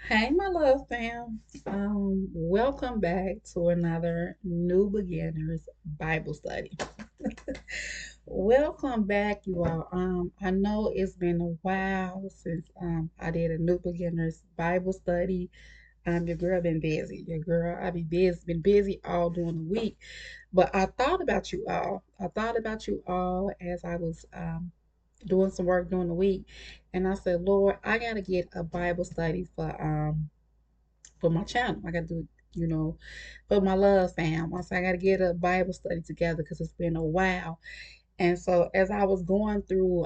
Hey, my love fam. Welcome back to another New Beginners Bible study. Welcome back, you all. I know it's been a while since I did a New Beginners Bible study. Your girl been busy. Your girl, I been busy all during the week. But I thought about you all. I thought about you all as I was doing some work during the week, and I said, Lord, I gotta get a Bible study for my channel. I got to do, for my love fam. I said I got to get a Bible study together because it's been a while. And so as I was going through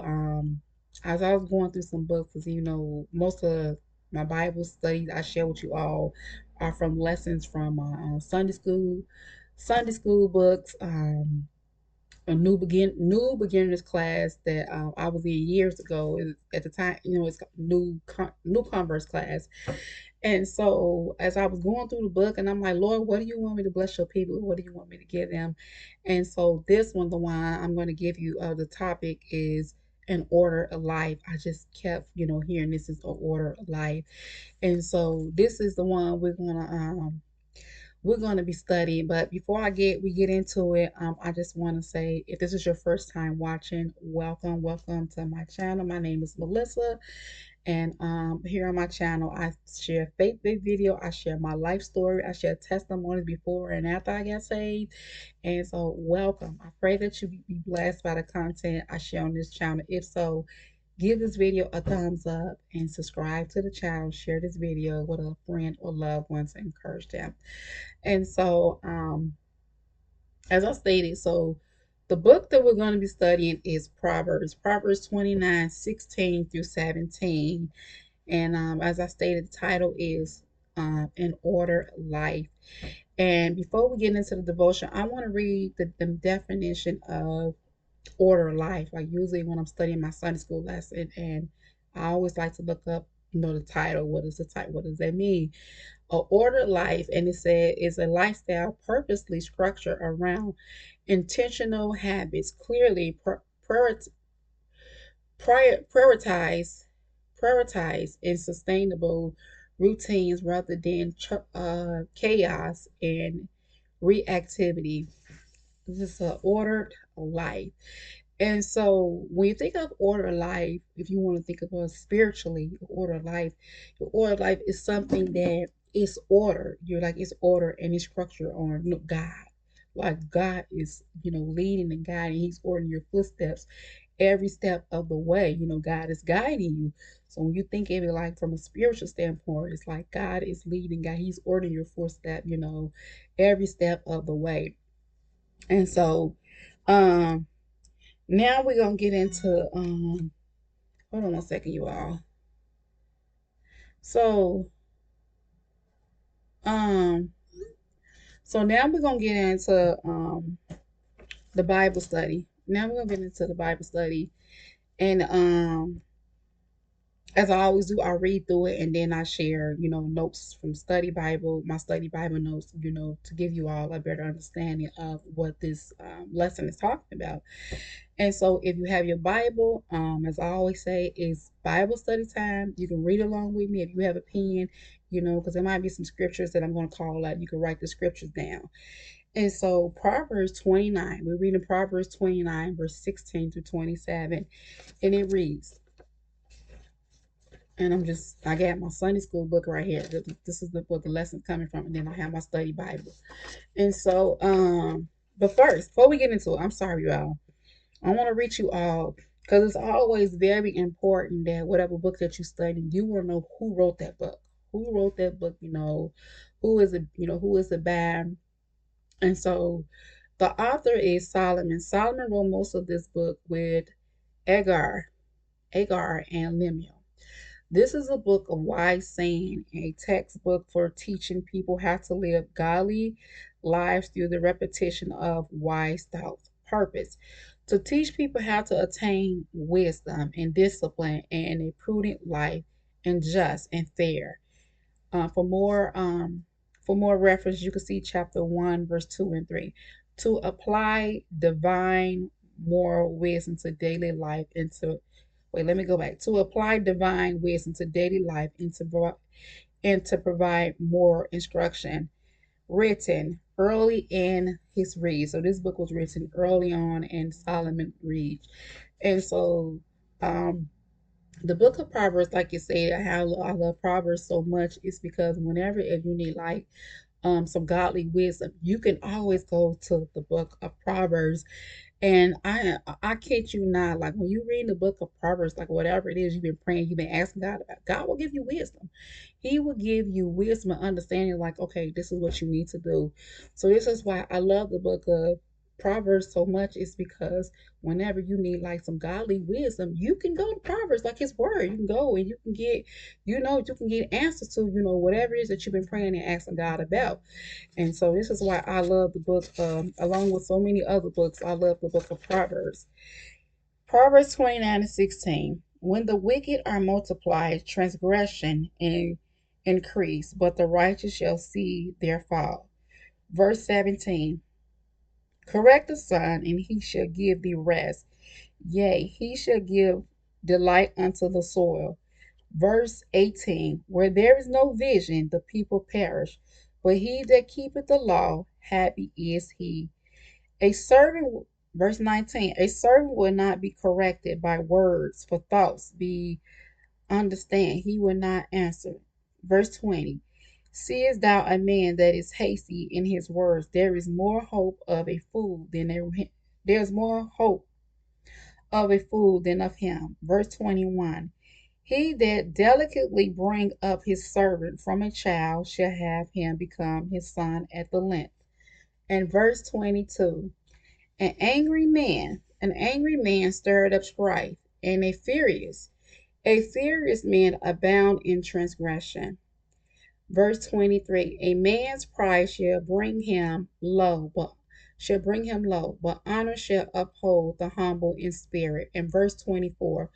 some books, 'cause, most of my Bible studies I share with you all are from lessons from my Sunday school books. A new beginners class that I was in years ago. At the time, it's newcomers class. And so as I was going through the book, and I'm like, Lord, what do you want me to bless your people? What do you want me to give them? And so this one, the one I'm going to give you, the topic is an order of life. I just kept, hearing this is an order of life. And so this is the one we're gonna be studying. But before we get into it, I just want to say, if this is your first time watching, welcome to my channel. My name is Melissa, and here on my channel, I share faith-based video. I share my life story. I share testimonies before and after I got saved. And so, welcome. I pray that you be blessed by the content I share on this channel. If so, give this video a thumbs up and subscribe to the channel. Share this video with a friend or loved ones to encourage them. And so, as I stated, so the book that we're going to be studying is Proverbs 29:16 through 17. And as I stated, the title is An Ordered Life. And before we get into the devotion, I want to read the definition of order life. Like usually when I'm studying my Sunday school lesson, and I always like to look up, the title. What is the title? What does that mean? A ordered life, and it said, is a lifestyle purposely structured around intentional habits, clearly prioritize and sustainable routines rather than chaos and reactivity. This is an ordered life. And so when you think of order life, if you want to think about spiritually, order life is something that is ordered. You're like, it's order and it's structured on God. Like God is, leading and guiding. He's ordering your footsteps every step of the way. God is guiding you. So when you think of it like from a spiritual standpoint, it's like God is leading, God. He's ordering your footstep, every step of the way. And so, um, now we're gonna get into hold on one second, you all. So um so now we're gonna get into the Bible study. Now we're gonna get into the Bible study. And as I always do, I read through it and then I share, notes from my study Bible notes, to give you all a better understanding of what this lesson is talking about. And so if you have your Bible, as I always say, it's Bible study time. You can read along with me if you have a pen, because there might be some scriptures that I'm going to call out. You can write the scriptures down. And so Proverbs 29, we're reading Proverbs 29, verse 16 to 27. And it reads, and I got my Sunday school book right here. This is what the lesson's coming from. And then I have my study Bible. And so, but first, before we get into it, I'm sorry, y'all. I want to reach you all because it's always very important that whatever book that you study, you want to know who wrote that book. Who wrote that book, who is it by? And so the author is Solomon. Solomon wrote most of this book with Agar, Agar and Lemuel. This is a book of wise saying, a textbook for teaching people how to live godly lives through the repetition of wise thoughts. Purpose to teach people how to attain wisdom and discipline and a prudent life and just and fair. Uh, for more um, for more reference, you can see chapter 1, verse 2 and 3. To apply divine moral wisdom to daily life let me go back. To apply divine wisdom to daily life and and to provide more instruction. Written early in his reign. So this book was written early on in Solomon reign. And so um the book of Proverbs, like you said, how I love Proverbs so much is because whenever if you need like some godly wisdom, you can always go to the book of Proverbs. And I kid you not, like when you read the book of Proverbs, like whatever it is you've been praying, you've been asking God about, God will give you wisdom. He will give you wisdom and understanding, like, okay, this is what you need to do. So this is why I love the book of Proverbs so much, is because whenever you need like some godly wisdom, you can go to Proverbs, like his word. You can go and you can get, you can get answers to, whatever it is that you've been praying and asking God about. And so this is why I love the book, along with so many other books, I love the book of Proverbs. Proverbs 29:16. When the wicked are multiplied, transgression and increase, but the righteous shall see their fall. Verse 17. Correct the son, and he shall give thee rest. Yea, he shall give delight unto the soil. Verse 18. Where there is no vision, the people perish, but he that keepeth the law, happy is he. A servant, verse 19, a servant will not be corrected by words, for thoughts be understand, he will not answer. Verse 20, seest thou a man that is hasty in his words? There is more hope of a fool than there's more hope of a fool than of him. Verse 21, he that delicately bring up his servant from a child shall have him become his son at the length. And verse 22, an angry man stirred up strife, and a furious man abound in transgression. Verse 23, a man's pride shall bring him low, but honor shall uphold the humble in spirit. And verse 24,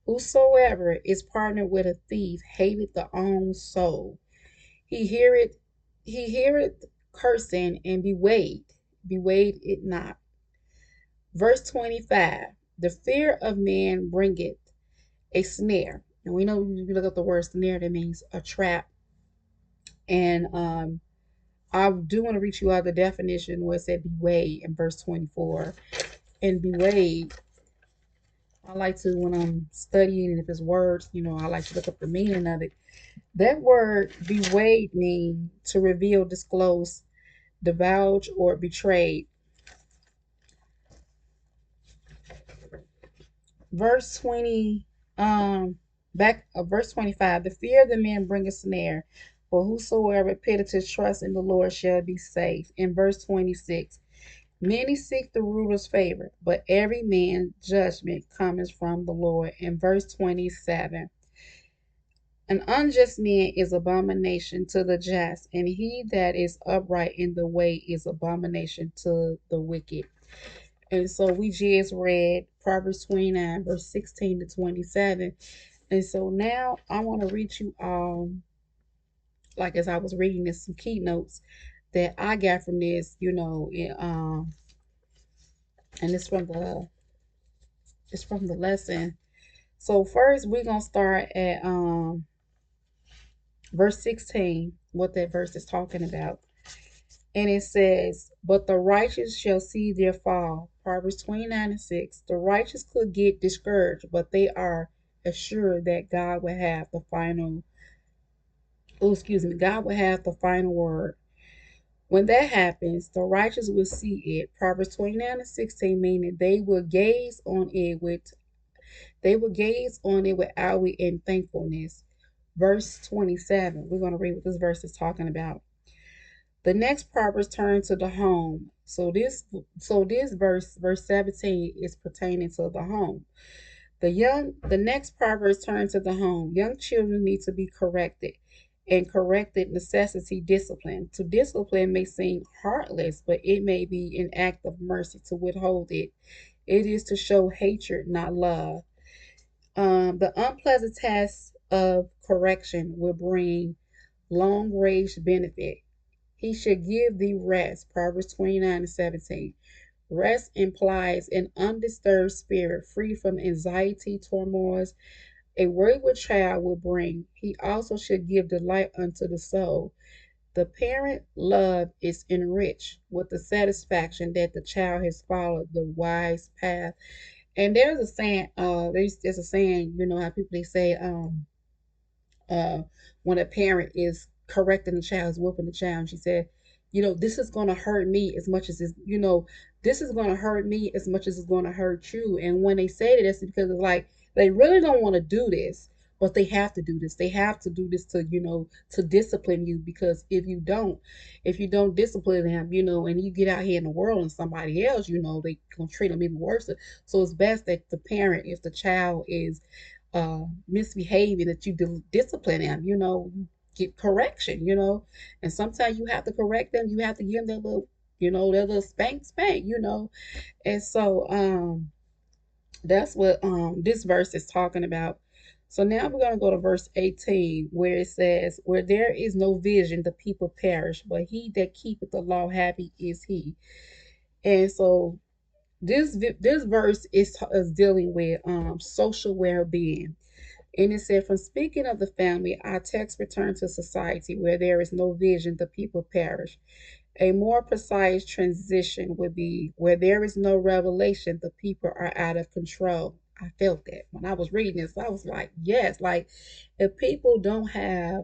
whosoever is partnered with a thief hateth the own soul. He heareth cursing and bewayed it not. Verse 25, the fear of man bringeth a snare. And we know if you look up the word snare, that means a trap. And I do want to reach you out the definition where it said beway in verse 24. And beway, I like to, when I'm studying, and if it's words, I like to look up the meaning of it. That word bewayed means to reveal, disclose, divulge, or betray. Verse 20, verse 25, the fear of the man bringeth snare, for whosoever putteth his trust in the Lord shall be safe. In verse 26, many seek the ruler's favor, but every man's judgment cometh from the Lord. In verse 27, an unjust man is abomination to the just, and he that is upright in the way is abomination to the wicked. And so we just read Proverbs 29, verse 16 to 27. And so now I want to read you, like as I was reading this, some keynotes that I got from this, and it's from the lesson. So first we're gonna start at verse 16, what that verse is talking about. And it says, but the righteous shall see their fall. Proverbs 29:6. The righteous could get discouraged, but they are assured that God will have the final, God will have the final word. When that happens, the righteous will see it. Proverbs 29:16, meaning they will gaze on it with outward and thankfulness. Verse 27. We're going to read what this verse is talking about. The next Proverbs turn to the home. So this verse 17 is pertaining to the home. The next Proverbs turn to the home. Young children need to be corrected, and corrected necessity discipline. To discipline may seem heartless, but it may be an act of mercy to withhold it. It is to show hatred, not love. The unpleasant task of correction will bring long range benefit. He should give thee rest. Proverbs 29:17. Rest implies an undisturbed spirit, free from anxiety, turmoils, A wayward child will bring. He also should give delight unto the soul. The parent love is enriched with the satisfaction that the child has followed the wise path. And there's a saying, there's a saying, you know how people they say, uh, when a parent is correcting the child, is whooping the child, and she said, this is going to hurt me as much as this is going to hurt me as much as it's going to hurt you. And when they say that, that's because it's like they really don't want to do this, but they have to do this. They have to do this to, to discipline you, because if you don't discipline them, and you get out here in the world and somebody else, they gonna treat them even worse. So it's best that the parent, if the child is misbehaving, that you discipline them, you get correction, and sometimes you have to correct them. You have to give them that little, that little spank, and so that's what this verse is talking about. So now we're going to go to verse 18, where it says, where there is no vision, the people perish, but he that keepeth the law, happy is he. And so this verse is dealing with social well-being. And it said, from speaking of the family, our text return to society. Where there is no vision, the people perish. A more precise transition would be, where there is no revelation, the people are out of control. I felt that when I was reading this. I was like, yes, like if people don't have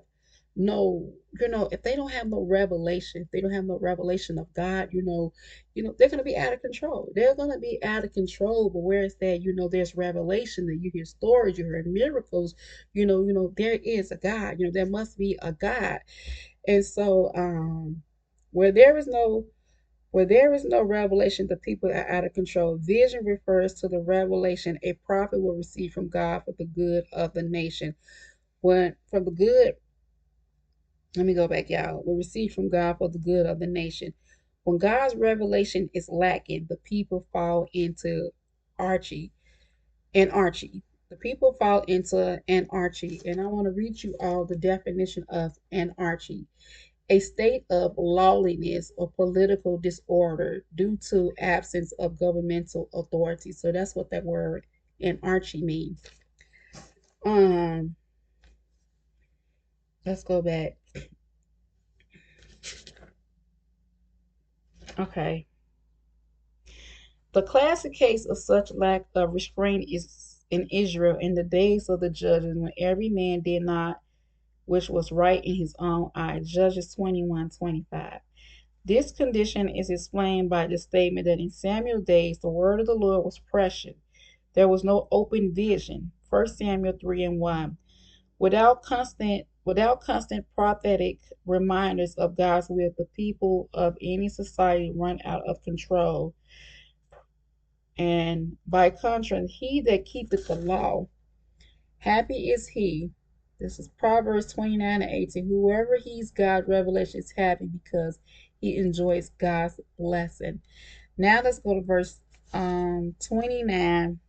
no, if they don't have no revelation, if they don't have no revelation of God, they're gonna be out of control. They're gonna be out of control. But where it's that, there's revelation, that you hear stories, you hear miracles, there is a God, there must be a God. And so where there is no where there is no revelation, the people are out of control. Vision refers to the revelation a prophet will receive from God for the good of the nation. When for the good, let me go back, y'all. Will receive from God for the good of the nation. When God's revelation is lacking, the people fall into archie anarchy. The people fall into anarchy. And I want to read you all the definition of anarchy: a state of lawlessness or political disorder due to absence of governmental authority. So that's what that word anarchy means. Um, let's go back. Okay. The classic case of such lack of restraint is in Israel in the days of the judges, when every man did not which was right in his own eye. Judges 21:25. This condition is explained by the statement that in Samuel's days the word of the Lord was precious. There was no open vision. 1 Samuel 3:1. Without constant prophetic reminders of God's will, the people of any society run out of control. And by contrast, he that keepeth the law, happy is he. This is Proverbs 29:18. Whoever heeds God's revelation is happy, because he enjoys God's blessing. Now let's go to verse 29.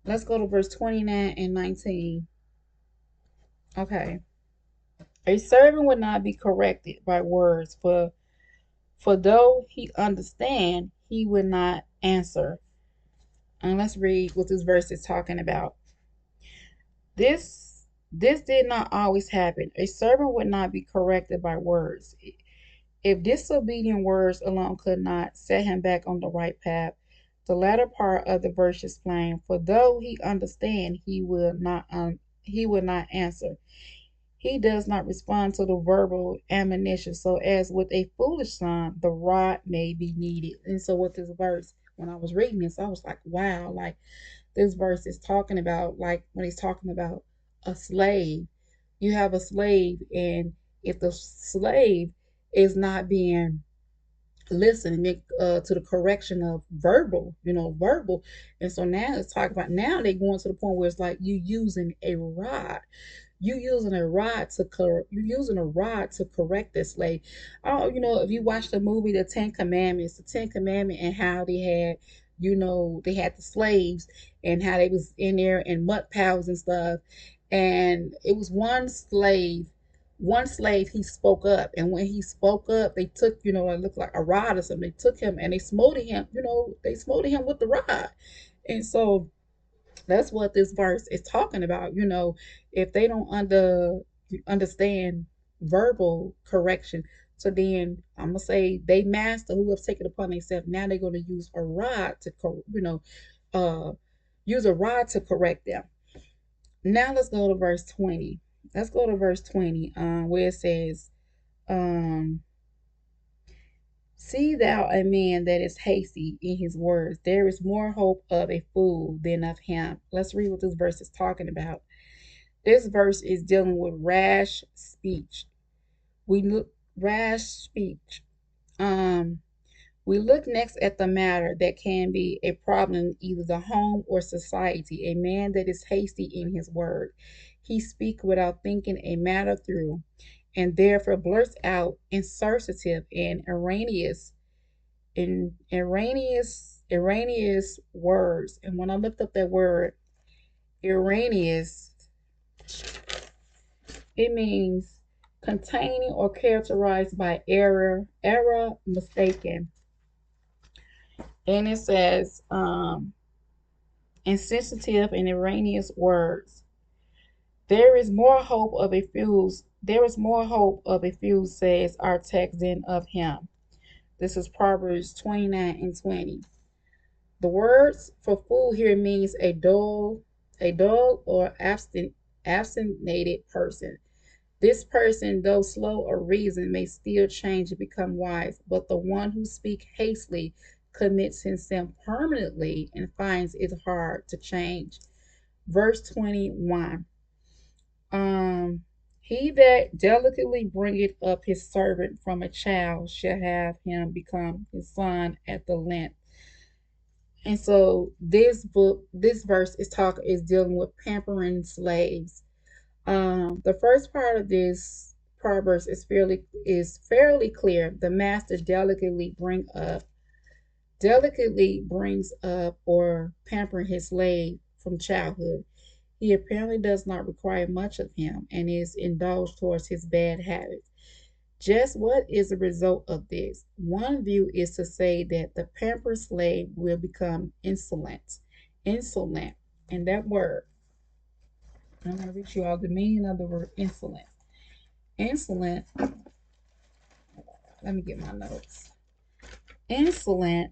Let's go to verse 29 and 19. Okay. A servant would not be corrected by words, for though he understand, he would not answer. And let's read what this verse is talking about. This did not always happen. A servant would not be corrected by words. If disobedient words alone could not set him back on the right path, the latter part of the verse explains, for though he understand, he will not answer. He does not respond to the verbal admonition. So as with a foolish son, the rod may be needed. And so with this verse, when I was reading this, I was like, wow, like this verse is talking about, like when he's talking about a slave. You have a slave, and if the slave is not being listening to the correction of verbal, and so now it's talking about, now they're going to the point where it's like you using a rod. You're using a rod to correct this slave. Oh, if you watch the movie The Ten Commandments, and how they had the slaves, and how they was in there in mud piles and stuff, and it was one slave, he spoke up, and when he spoke up, they took, it looked like a rod or something. They took him and they smote him with the rod. And so That's what this verse is talking about. If they don't understand verbal correction, so then I'm gonna say they master who have taken upon themselves. Now they're gonna use a rod to uh use a rod to correct them. Now let's go to verse 20. Let's go to verse 20, where it says, um, see thou a man that is hasty in his words. There is more hope of a fool than of him. Let's read what this verse is talking about. This verse is dealing with rash speech. We look rash speech. Um, we look next at the matter that can be a problem in either the home or society. A man that is hasty in his word. He speaks without thinking a matter through, and therefore blurts out insertive and erroneous words. And when I looked up that word, erroneous, it means containing or characterized by error, mistaken. And it says, insensitive and erroneous words. There is more hope of a fool, says our text, than of him. This is Proverbs 29 and 20. The words for fool here means a dull or absent person. This person, though slow of reason, may still change and become wise, but the one who speaks hastily commits himself permanently and finds it hard to change. Verse 21. He that delicately bringeth up his servant from a child shall have him become his son at the length. And so this verse is dealing with pampering slaves. The first part of this proverbs is fairly clear. The master delicately brings up or pamper his slave from childhood. He apparently does not require much of him and is indulged towards his bad habits. Just what is the result of this? One view is to say that the pampered slave will become insolent. Insolent. And that word, I'm going to read you all the meaning of the word insolent. Insolent, let me get my notes. Insolent,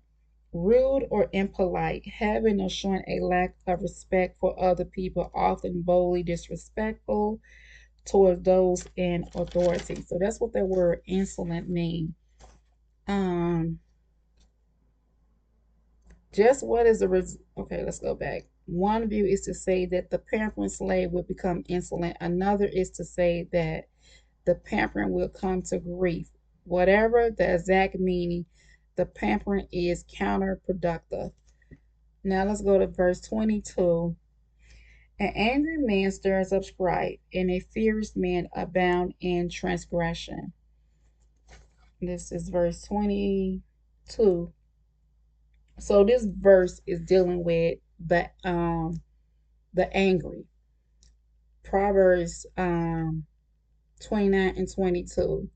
rude or impolite, having or showing a lack of respect for other people, often boldly disrespectful towards those in authority. So that's what that word insolent means. Um, just what is the okay, let's go back. One view is to say that the pampering slave will become insolent. Another is to say that the pampering will come to grief. Whatever the exact meaning, the pampering is counterproductive. Now let's go to verse 22. An angry man stirs up strife, and a furious man abound in transgression. This is verse 22. So this verse is dealing with the angry. Proverbs 29 and 22.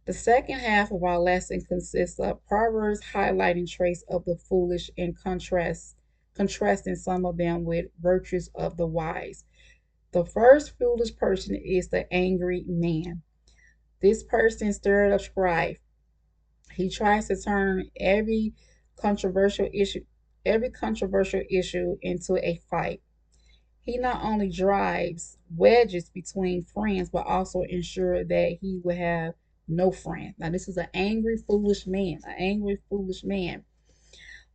The second half of our lesson consists of Proverbs highlighting traits of the foolish and contrasting some of them with virtues of the wise. The first foolish person is the angry man. This person stirred up strife. He tries to turn controversial issue every controversial issue into a fight. He not only drives wedges between friends, but also ensures that he will have no friend. Now, this is an angry, foolish man. An angry, foolish man.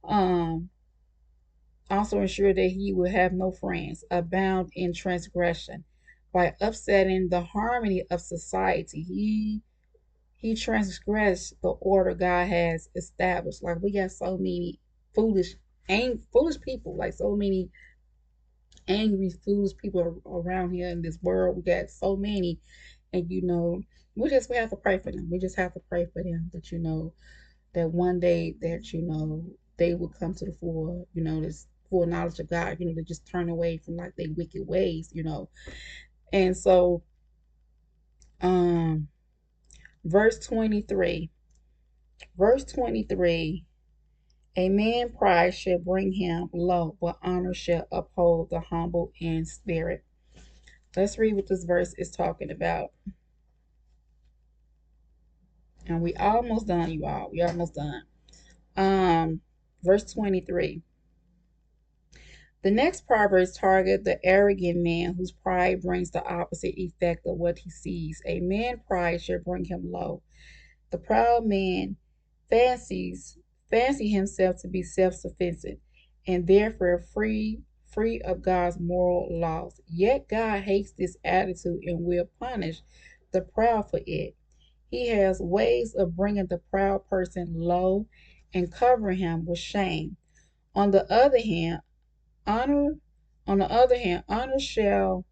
Um, Also ensure that he will have no friends. Abound in transgression. By upsetting the harmony of society, he transgressed the order God has established. Like we got so many foolish, foolish people. Like so many angry, foolish people around here in this world. We got so many, and we have to pray for them. We just have to pray for them that that one day that they will come to the full this full knowledge of God. They just turn away from like their wicked ways. And so um verse 23 verse 23 A man pride shall bring him low, but honor shall uphold the humble in spirit. Let's read what this verse is talking about. And we almost done, you all. We almost done. Verse 23. The next Proverbs target the arrogant man whose pride brings the opposite effect of what he sees. A man pride shall bring him low. The proud man fancies fancy himself to be self-sufficient and therefore free of God's moral laws. Yet God hates this attitude and will punish the proud for it. He has ways of bringing the proud person low and covering him with shame. On the other hand, honor on the other hand, honor shall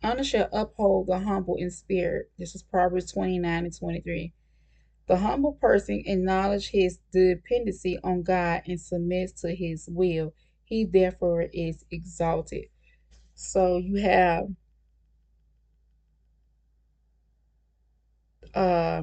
uphold the humble in spirit. This is Proverbs 29 and 23. The humble person acknowledges his dependency on God and submits to his will. He therefore is exalted. So you have uh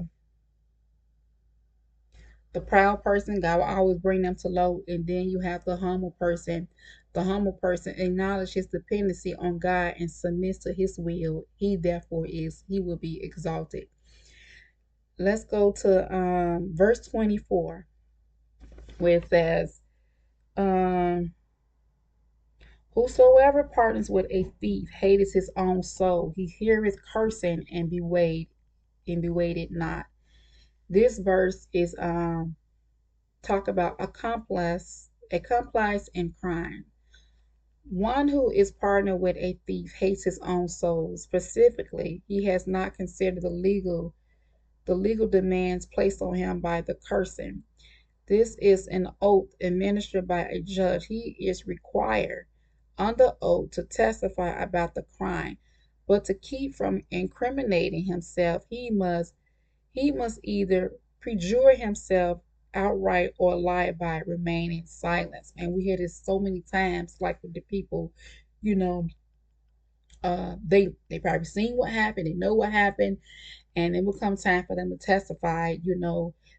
the proud person, God will always bring them to low, and then you have the humble person. The humble person acknowledges his dependency on God and submits to his will. He will be exalted. Let's go to verse 24, where it says, um, whosoever partners with a thief hateth his own soul. He heareth cursing and bewait it not. This verse is talk about accomplice in crime. One who is partnered with a thief hates his own soul. Specifically, he has not considered the legal demands placed on him by the cursing. This is an oath administered by a judge. He is required under oath to testify about the crime, but to keep from incriminating himself, he must either perjure himself outright or lie by remaining silent. And we hear this so many times, like with the people, you know, they probably seen what happened, they know what happened, and it will come time for them to testify.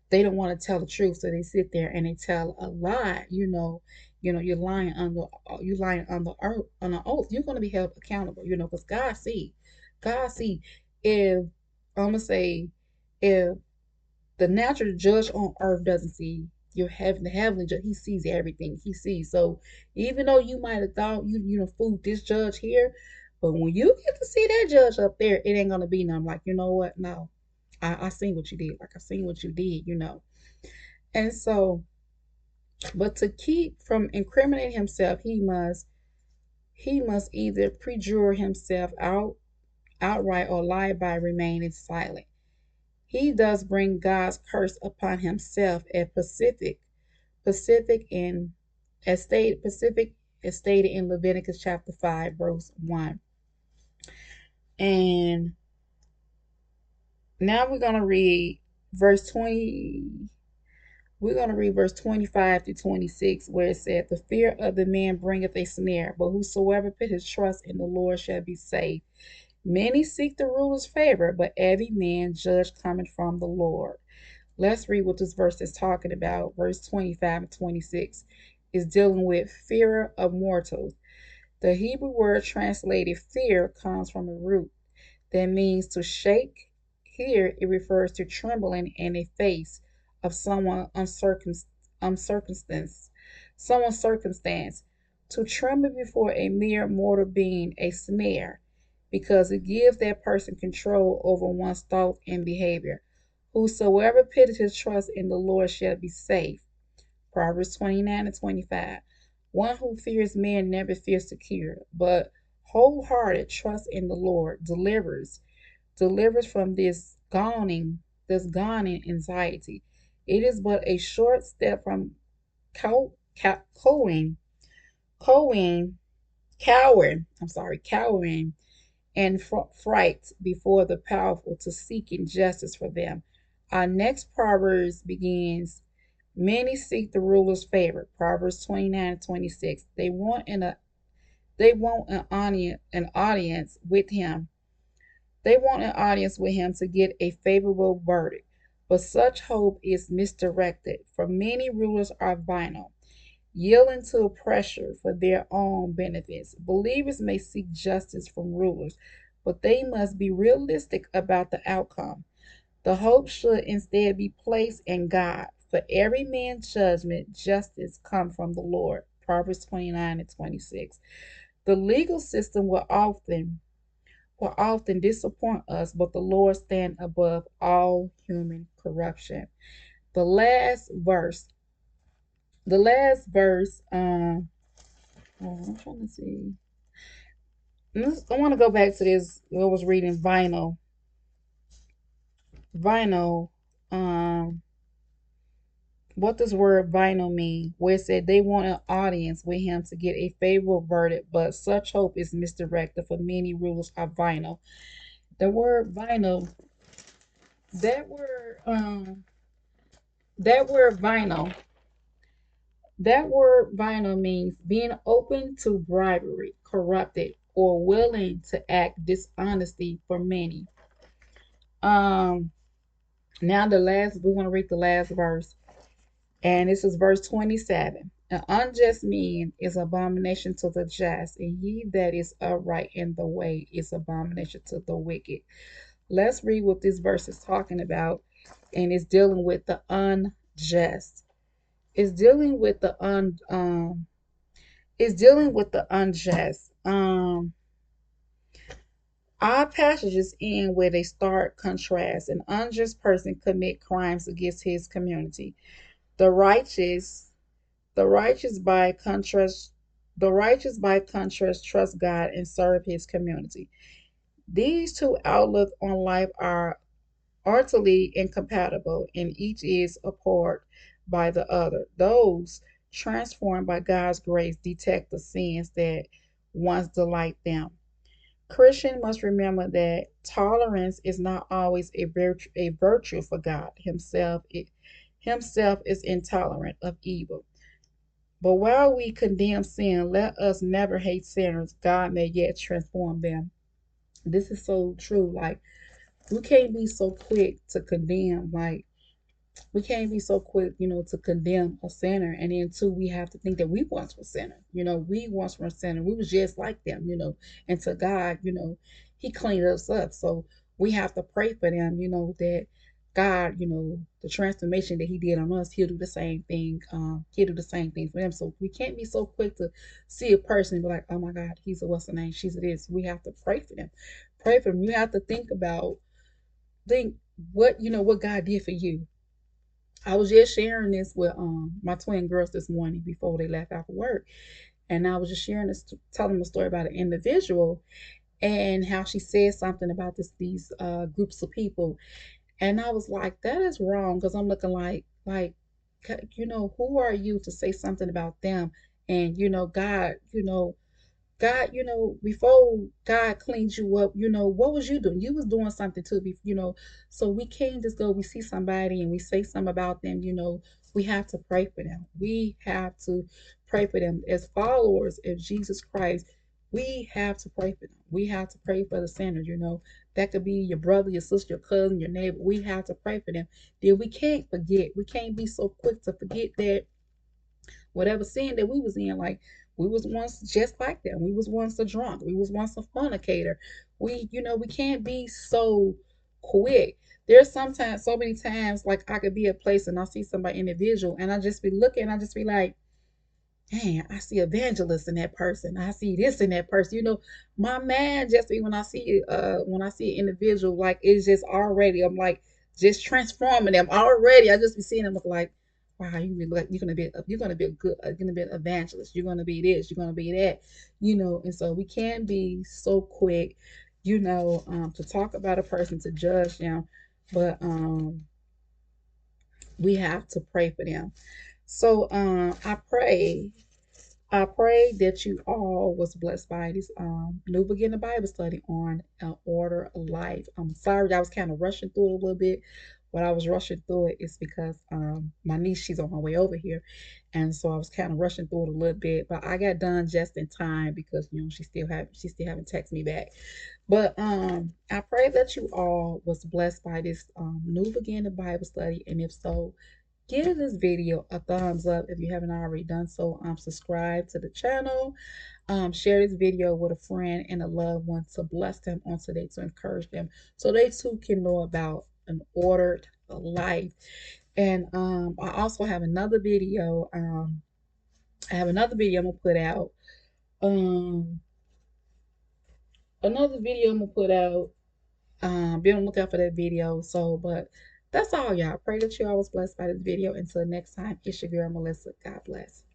They don't want to tell the truth, so they sit there and they tell a lie. You're lying on the oath. You're going to be held accountable. Because God see if I'm gonna say if the natural judge on earth doesn't see your the heavenly judge. He sees everything. He sees. So even though you might have thought you fooled this judge here, but when you get to see that judge up there, it ain't gonna be nothing like, you know what? No, I seen what you did. Like, I seen what you did. And so, but to keep from incriminating himself, he must either perjure himself outright or lie by remaining silent. He does bring God's curse upon himself as Pacific in as stated in Leviticus chapter 5, verse 1. And now verse 20 we're going to read verse 25 to 26, where it said, the fear of the man bringeth a snare, but whosoever put his trust in the Lord shall be saved. Many seek the ruler's favor, but every man judge cometh from the Lord. Let's read what this verse is talking about. Verse 25 and 26 is dealing with fear of mortals. The Hebrew word translated fear comes from a root that means to shake. Here it refers to trembling in a face of someone's circumstance. To tremble before a mere mortal being a snare, because it gives that person control over one's thoughts and behavior. Whosoever putteth his trust in the Lord shall be safe. Proverbs 29 and 25. One who fears man never fears secure, but wholehearted trust in the Lord delivers from this gawning anxiety. It is but a short step from cowering, cowering, cowering and fright before the powerful to seek injustice for them. Our next Proverbs begins, many seek the ruler's favor. Proverbs 29 and 26. They want an audience with him to get a favorable verdict. But such hope is misdirected, for many rulers are violent, yielding to pressure for their own benefits. Believers may seek justice from rulers, but they must be realistic about the outcome. The hope should instead be placed in God. For every man's judgment, justice come from the Lord. Proverbs 29 and 26. The legal system will often disappoint us, but the Lord stand above all human corruption. The last verse. The last verse. I'm trying to see. I want to go back to this. I was reading Vinyl. Vinyl. Um, what does word vinyl mean? Where it said they want an audience with him to get a favorable verdict, but such hope is misdirected, for many rulers are vinyl. The word vinyl. That word. That word vinyl. That word vinyl means being open to bribery, corrupted, or willing to act dishonesty for many. Um, Now we want to read the last verse, and this is verse 27. An unjust man is abomination to the just, and he that is upright in the way is abomination to the wicked. Let's read what this verse is talking about, and it's dealing with the unjust. It's dealing with the unjust. Our passages end with a stark contrast. An unjust person commit crimes against his community. The righteous, the righteous by contrast, the righteous by contrast trust God and serve his community. These two outlooks on life are utterly incompatible, and each is apart by the other. Those transformed by God's grace detect the sins that once delight them. Christian must remember that tolerance is not always a virtue for God himself is intolerant of evil. But while we condemn sin, let us never hate sinners. God may yet transform them. This is so true. Like, we can't be so quick to condemn. Like, we can't be so quick, to condemn a sinner. And then too, we have to think that we once were sinners. We once were sinners. We was just like them. And to God, He cleaned us up. So we have to pray for them, that God, the transformation that He did on us, He'll do the same thing. He'll do the same thing for them. So we can't be so quick to see a person and be like, oh my God, he's a what's the name? She's a this. We have to pray for them. Pray for them. You have to think what God did for you. I was just sharing this with my twin girls this morning before they left after work, and I was just telling them a story about an individual and how she said something about these groups of people, and I was like, that is wrong, because I'm looking like who are you to say something about them? And God, before God cleaned you up, what was you doing? You was doing something too, so we can't just go, we see somebody and we say something about them, we have to pray for them. We have to pray for them as followers of Jesus Christ. We have to pray for them. We have to pray for the sinners, that could be your brother, your sister, your cousin, your neighbor. We have to pray for them. Then we can't forget. We can't be so quick to forget that whatever sin that we was in, like, we was once just like that. We was once a drunk. We was once a fornicator. We can't be so quick. There's sometimes so many times, like, I could be at a place and I see somebody individual and I just be looking, I just be like, man, I see evangelist in that person. I see this in that person. My man just be when I see an individual, like, it's just already, I'm like just transforming them already. I just be seeing them look like, wow, you're gonna be an evangelist. You're gonna be this. You're gonna be that. And so we can't be so quick, to talk about a person, to judge them, but we have to pray for them. So I pray that you all was blessed by this new beginner Bible study on Order of Life. I'm sorry I was kind of rushing through it a little bit, What I was rushing through it is because my niece, she's on her way over here, and so I was kind of rushing through it a little bit. But I got done just in time because she still haven't texted me back. But I pray that you all was blessed by this new beginning Bible study, and if so, give this video a thumbs up if you haven't already done so. Subscribe to the channel. Share this video with a friend and a loved one to bless them on today, to encourage them so they too can know about an ordered life. And I also have another video. I have another video I'm gonna put out. Um, another video I'm gonna put out. Be on the lookout for that video. So, but that's all, y'all. Pray that you all was blessed by this video. Until next time, it's your girl Melissa. God bless.